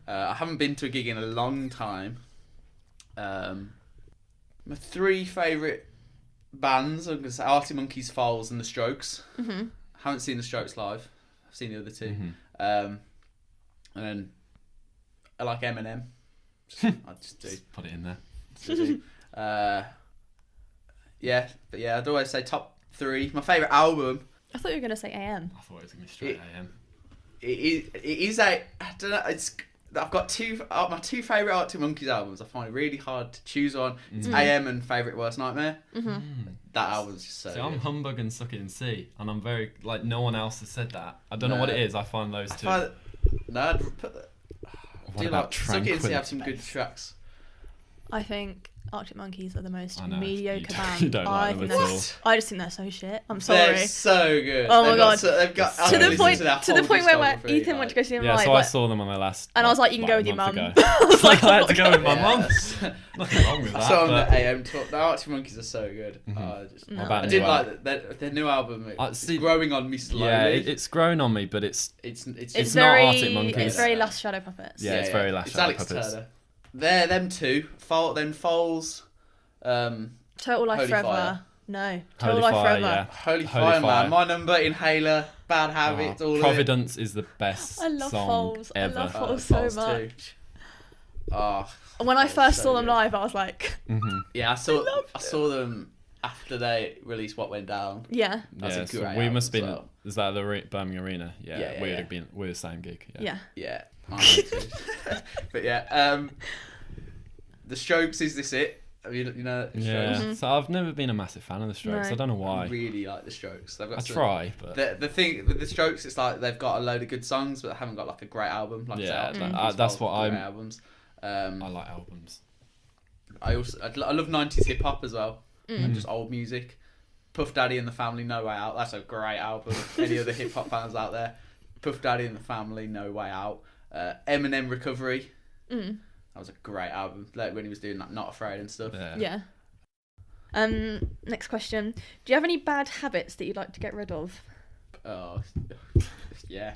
I haven't been to a gig in a long time. My 3 favourite bands, I'm going to say Arctic Monkeys, Foals and The Strokes. Mm-hmm. Haven't seen The Strokes live. I've seen the other 2. Mm-hmm. And then I like Eminem. I just do. Just put it in there. Yeah, but yeah, I'd always say top 3. My favourite album, I thought you were going to say AM. I thought it was going to be straight AM. it is a, I don't know, I've got my 2 favourite Arctic Monkeys albums. I find it really hard to choose one. It's AM and Favourite Worst Nightmare. Mm-hmm. That album's just so See, I'm good. Humbug and Suck It and See, and I'm very, like, no one else has said that. I don't know what it is. I find those two. No, I'd put that. What Do about like Suck It and See have some Tranquility? good tracks. I think Arctic Monkeys are the most I know, mediocre you band. you don't like them think at they're- all. I just think they're so shit. I'm sorry. They're so good. Oh my They've God. They've got To To the listen point, their to the whole point where discography, Ethan went to go see them Yeah, live. so I like- saw them on their last. And I was like, you can go a with your month mum. ago. I was like, I had to go with my Yeah, mum. that's- Nothing wrong with that. So on but- the AM talk, the Arctic Monkeys are so good. Mhm. No. What about I new did album? like their new album. It's see- growing on me slowly. Yeah, it's grown on me, but it's it's It's not very, Arctic Monkeys. it's very Last Shadow Puppets. Yeah, it's very Last It's Shadow Alex Puppets. Turner. They're them 2. Then Foals. Total Life Holy Forever. Fire. No. Total Holy Life Fire, Forever. yeah. Holy Holy Fire, Fire. man. My Number, Inhaler, Bad Habits, all of it. Providence is the best I love song Foals. I ever. love Foals so Foals too. much. Oh, When I Foals first so saw them good. live, I was like, Mm-hmm. Yeah, I loved saw them after they released What Went Down. yeah, That's a Yeah, so great we album must as been. well. Is that the Birmingham Arena? Yeah, Yeah, we'd yeah. have been. We're the same gig. yeah. Yeah, I know too. But yeah, The Strokes, Is This It? You know The Yeah. Strokes? Mhm. So I've never been a massive fan of the Strokes. No. I don't know I why. really like The Strokes. They've got I some- try, but The thing with The Strokes, it's like they've got a load of good songs, but they haven't got like a great album. Like I Yeah, said, Arctic that- Monkeys, that's Foals, what great I'm- albums. I like albums. I love 90s hip hop as well, Mm. and just old music. Puff Daddy and the Family, No Way Out. That's a great album. Any other hip hop fans out there? Puff Daddy and the Family, No Way Out. Eminem, Recovery. Mm. That was a great album. Like when he was doing that Not Afraid and stuff. Yeah. Yeah. Next question. Do you have any bad habits that you'd like to get rid of? Oh, yeah.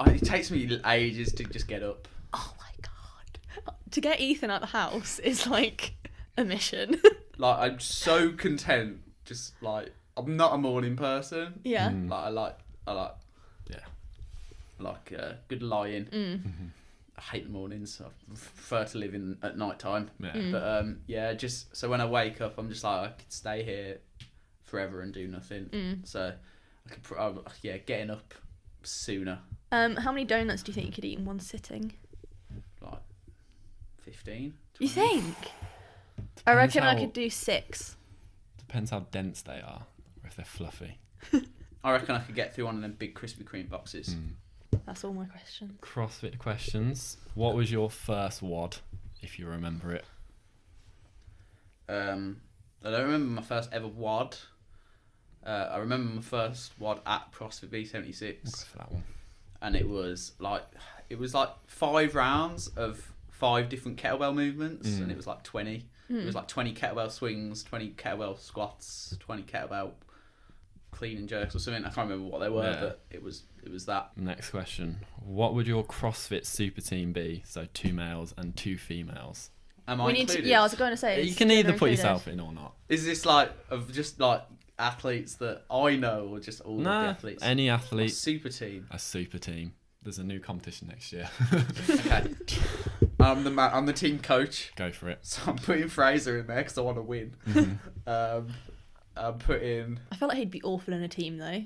It takes me ages to just get up. Oh my god. To get Ethan out the house is like a mission. Like I'm so content. Just like I'm not a morning person. yeah. Mm. Like I like Yeah. I like good lying. Mm. I hate the mornings. I prefer to live in at night time. Yeah. Mm. But yeah, just so when I wake up, I'm just like I could stay here forever and do nothing. Mm. So I could getting up sooner, How many donuts do you think you could eat in one sitting? like 15. You 20. think? I reckon I how- could do 6. Depends how dense they are, or if they're fluffy. I reckon I could get through one of them big Krispy Kreme boxes. That's all my questions. CrossFit questions. What was your first WOD, if you remember it? I don't remember my first ever WOD. I remember my first WOD at CrossFit We'll go B76, for that one. and it was like 5 rounds of 5 different kettlebell movements, and it was like 20. It was like 20 kettlebell swings, 20 kettlebell squats, 20 kettlebell clean and jerks or something. I can't remember what they were, Yeah. but it was that. Next question. What would your CrossFit super team be? So 2 males and 2 females. Am I We need included? to. Yeah, I was going to say. You is can Jonah either put included? yourself in or not. Is this like of just like athletes that I know, or just all of the Nah, athletes? any A athlete. super team. A super team. There's a new competition next year. Okay. I'm the team coach, Go for it. so I'm putting Fraser in there because I want to win. Mhm. I'm putting. I feel like he'd be awful in a team though.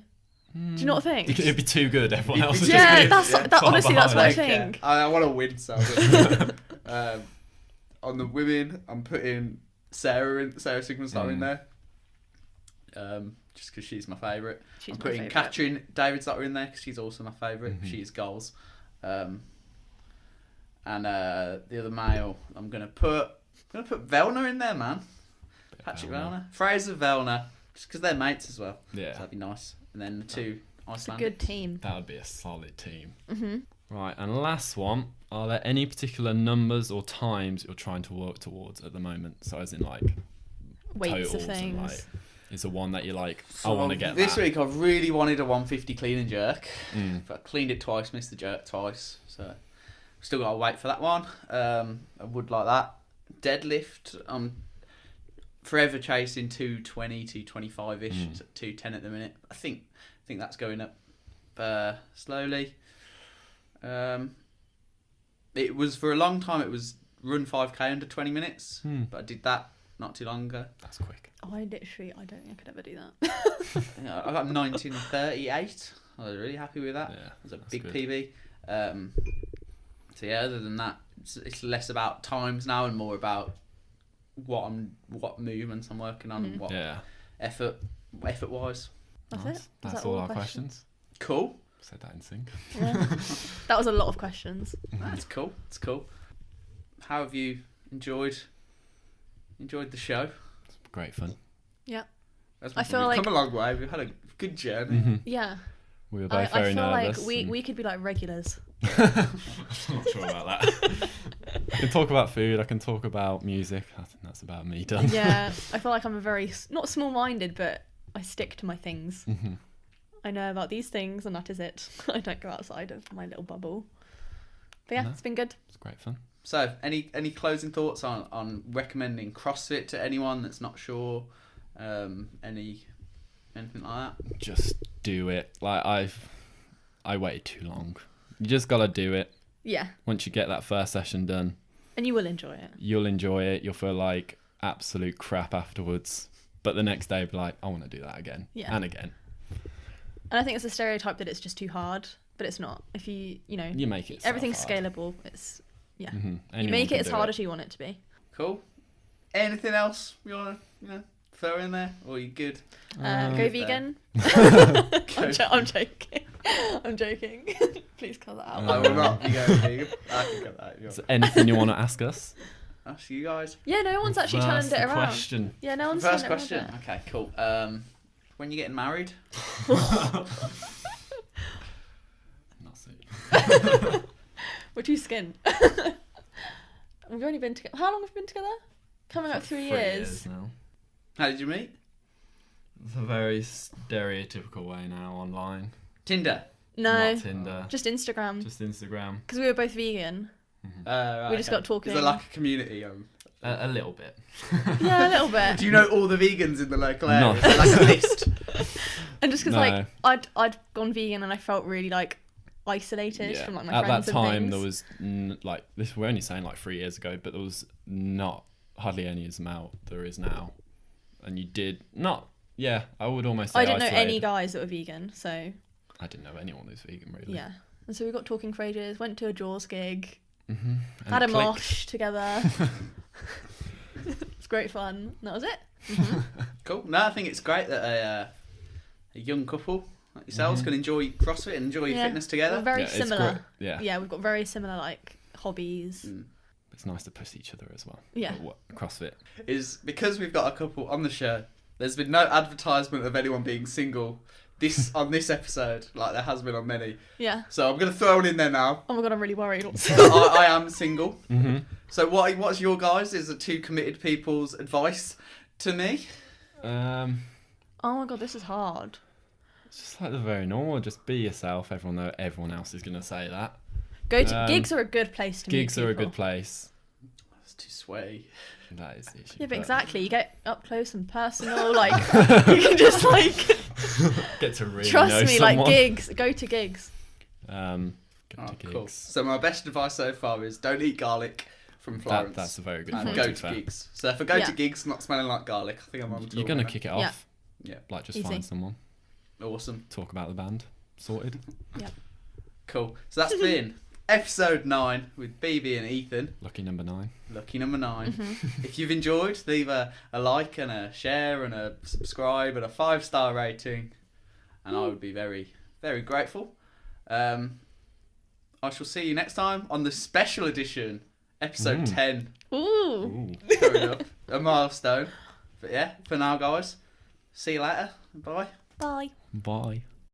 Do you not think? It'd be too good. Everyone else would Yeah, just be that's yeah, that. far Honestly, that's what I behind. think. I want to win, so. on the women, I'm putting Sarah Sigmundsdottir in there. Just because she's my favourite. I'm putting Katrin Davidsdottir in there because she's also my favourite. She's goals. And the other male, I'm gonna put Vellner in there, man. Patrick Vellner, Fraser Vellner, just because they're mates as well. Yeah, so that'd be nice. And then the two Icelandics. It's a good team. That would be a solid team. Right, and last one. Are there any particular numbers or times you're trying to work towards at the moment? So as in like weights of things. And, like, is there one that you're like, I want to get this that? week I really wanted a 150 clean and jerk, but I cleaned it twice, missed the jerk twice, so still got to wait for that one. I would like that. Deadlift, I'm forever chasing 220, 225-ish, it's at 210 at the minute. I think that's going up slowly. It was, for a long time, it was run 5k under 20 minutes, but I did that not too long ago. That's quick. I don't think I could ever do that. I got 1938. I was really happy with that. Yeah, it was a big good. PB. So yeah, other than that, it's less about times now and more about what movements I'm working on and what effort wise. That's nice. it. That's all our questions. Cool. Said that in sync. Yeah. That was a lot of questions. That's cool. It's cool. How have you enjoyed the show? It's great fun. Yeah. I feel like we've come a long way. We've had a good journey. Yeah. We were both very nervous. I feel like we could be like regulars. I'm not sure about that. I can talk about food. I can talk about music. I think that's about me done. Yeah. I feel like I'm a very, not small-minded, but I stick to my things. I know about these things and that is it. I don't go outside of my little bubble. But yeah, It's been good. It's great fun. So, any closing thoughts on recommending CrossFit to anyone that's not sure? Anything like that? Just do it. Like I waited too long. You just gotta do it. Yeah. Once you get that first session done, and you will enjoy it. You'll enjoy it. You'll feel like absolute crap afterwards, but the next day, be like, I want to do that again and again. And I think it's a stereotype that it's just too hard, but it's not. If you make it. Everything's scalable. It's you Anyone make it as hard it. as you want it to be. Cool. Anything else you want to throw in there, or are you good? Go vegan. I'm joking. I'm joking. Please cut that out. I will not be going vegan. I can cut that out. Is there anything you want to ask us? Ask you guys. Yeah, no one's actually turned it around. Question. Yeah, no one's First turned it question. around. Okay, cool. When you getting married? Not see. We're too skinned. We've only been together. How long have we been together? Coming up 3 years. Now. How did you meet? It's a very stereotypical way now online. Tinder. No. Not Tinder. Just Instagram. Just Instagram. Because we were both vegan. Right, We just got talking. Is there like a community? A little bit. Yeah, a little bit. Do you know all the vegans in the local area? No. Is there like a list? And just because I'd gone vegan and I felt really like isolated from like my friends. At that time, and there was this. We're only saying like 3 years ago, but there was not hardly any as amount there is now, and you did not. Yeah, I would almost say I didn't know isolated. any guys that were vegan, so I didn't know anyone who was vegan really. yeah. And so we got talking for ages. Went to a Jaws gig. And Had a mosh together. It's great fun. That was it. Cool. No, I think it's great that a young couple like yourselves can enjoy CrossFit and enjoy fitness together. We're very similar. Yeah, we've got very similar like hobbies. It's nice to push each other as well. Yeah. CrossFit is because we've got a couple on the show. There's been no advertisement of anyone being single on this episode like there has been on many. Yeah. So I'm going to throw it in there now. Oh my god, I'm really worried. I am single. So what's your guys' is the two committed people's advice to me? Oh my god, this is hard. It's just like the very normal. Just be yourself. Everyone else is going to say that. Go to gigs are a good place to meet Gigs are a people. good place. That's too sweaty. That is the issue. Yeah, but exactly. You get up close and personal. Like you can just like get to really trust know me. someone. Like gigs, go to gigs. Go to gigs. Cool. So my best advice so far is don't eat garlic from Florence. That's a very good and point. go to gigs. So if I go to gigs not smelling like garlic, I think I'm on. You're gonna kick it off. Yeah. Like just Easy. find someone. Awesome. Talk about the band. Sorted. Yeah. Cool. So that's been episode 9 with Bibi and Ethan. Lucky number 9. Lucky number 9. Mm-hmm. If you've enjoyed, leave a like and a share and a subscribe and a 5-star rating, and I would be very, very grateful. I shall see you next time on the special edition, episode 10. Ooh. Coming up, a milestone. But yeah, for now, guys, see you later. Bye. Bye. Bye.